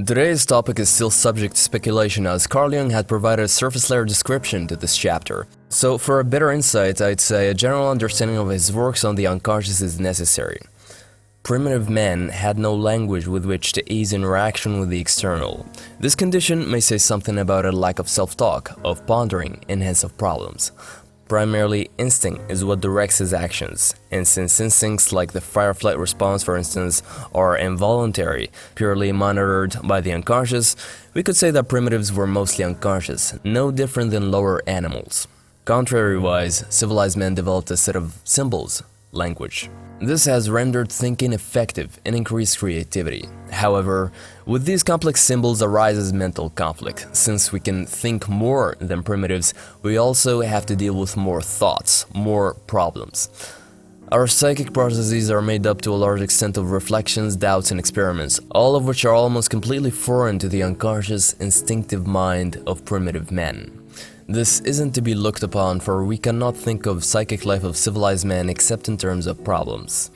Today's topic is still subject to speculation, as Carl Jung had provided a surface-layer description to this chapter. So for a better insight, I'd say a general understanding of his works on the unconscious is necessary. Primitive man had no language with which to ease interaction with the external. This condition may say something about a lack of self-talk, of pondering, and hence of problems. Primarily, instinct is what directs his actions, and since instincts like the fight-or-flight response, for instance, are involuntary, purely monitored by the unconscious, we could say that primitives were mostly unconscious, no different than lower animals. Contrary-wise, civilized men developed a set of symbols, language. This has rendered thinking effective and increased creativity. However, with these complex symbols arises mental conflict. Since we can think more than primitives, we also have to deal with more thoughts, more problems. Our psychic processes are made up to a large extent of reflections, doubts, and experiments, all of which are almost completely foreign to the unconscious, instinctive mind of primitive men. This isn't to be looked upon, for we cannot think of psychic life of civilized man except in terms of problems.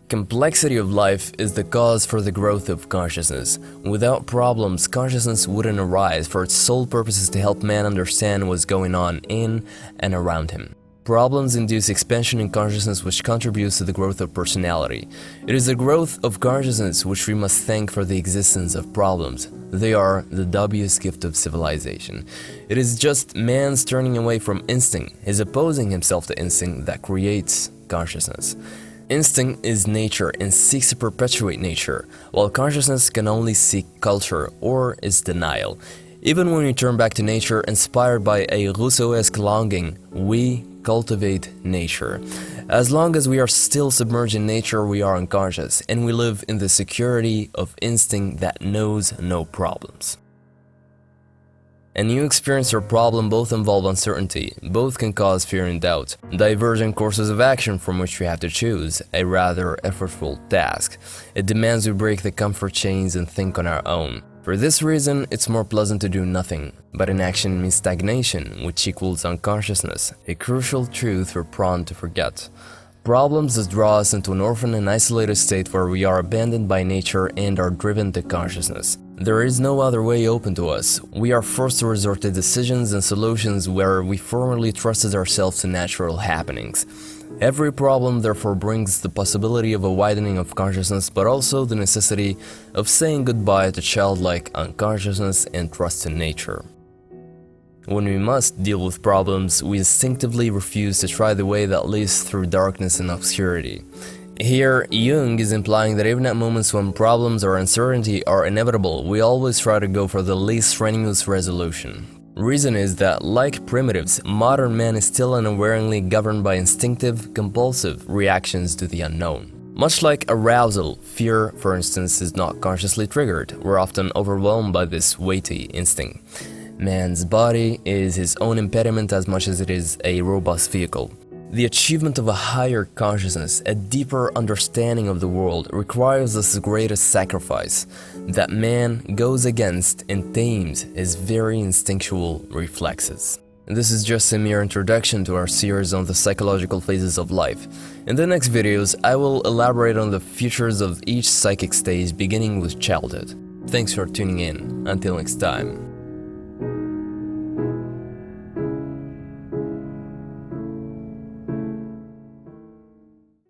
Complexity of life is the cause for the growth of consciousness. Without problems, consciousness wouldn't arise, for its sole purpose is to help man understand what's going on in and around him. Problems induce expansion in consciousness, which contributes to the growth of personality. It is the growth of consciousness which we must thank for the existence of problems. They are the dubious gift of civilization. It is just man's turning away from instinct, his opposing himself to instinct, that creates consciousness. Instinct is nature and seeks to perpetuate nature, while consciousness can only seek culture or its denial. Even when we turn back to nature, inspired by a Rousseau-esque longing, we cultivate nature. As long as we are still submerged in nature, we are unconscious, and we live in the security of instinct that knows no problems. A new experience or problem both involve uncertainty, both can cause fear and doubt, divergent courses of action from which we have to choose, a rather effortful task. It demands we break the comfort chains and think on our own. For this reason, it's more pleasant to do nothing, but inaction means stagnation, which equals unconsciousness, a crucial truth we're prone to forget. Problems thus draw us into an orphaned and isolated state where we are abandoned by nature and are driven to consciousness. There is no other way open to us. We are forced to resort to decisions and solutions where we formerly trusted ourselves to natural happenings. Every problem therefore brings the possibility of a widening of consciousness, but also the necessity of saying goodbye to childlike unconsciousness and trust in nature. When we must deal with problems, we instinctively refuse to try the way that leads through darkness and obscurity. Here, Jung is implying that even at moments when problems or uncertainty are inevitable, we always try to go for the least strenuous resolution. Reason is that, like primitives, modern man is still unawareingly governed by instinctive, compulsive reactions to the unknown. Much like arousal, fear, for instance, is not consciously triggered. We're often overwhelmed by this weighty instinct. Man's body is his own impediment as much as it is a robust vehicle. The achievement of a higher consciousness, a deeper understanding of the world, requires the greatest sacrifice, that man goes against and tames his very instinctual reflexes. This is just a mere introduction to our series on the psychological phases of life. In the next videos, I will elaborate on the features of each psychic stage beginning with childhood. Thanks for tuning in. Until next time.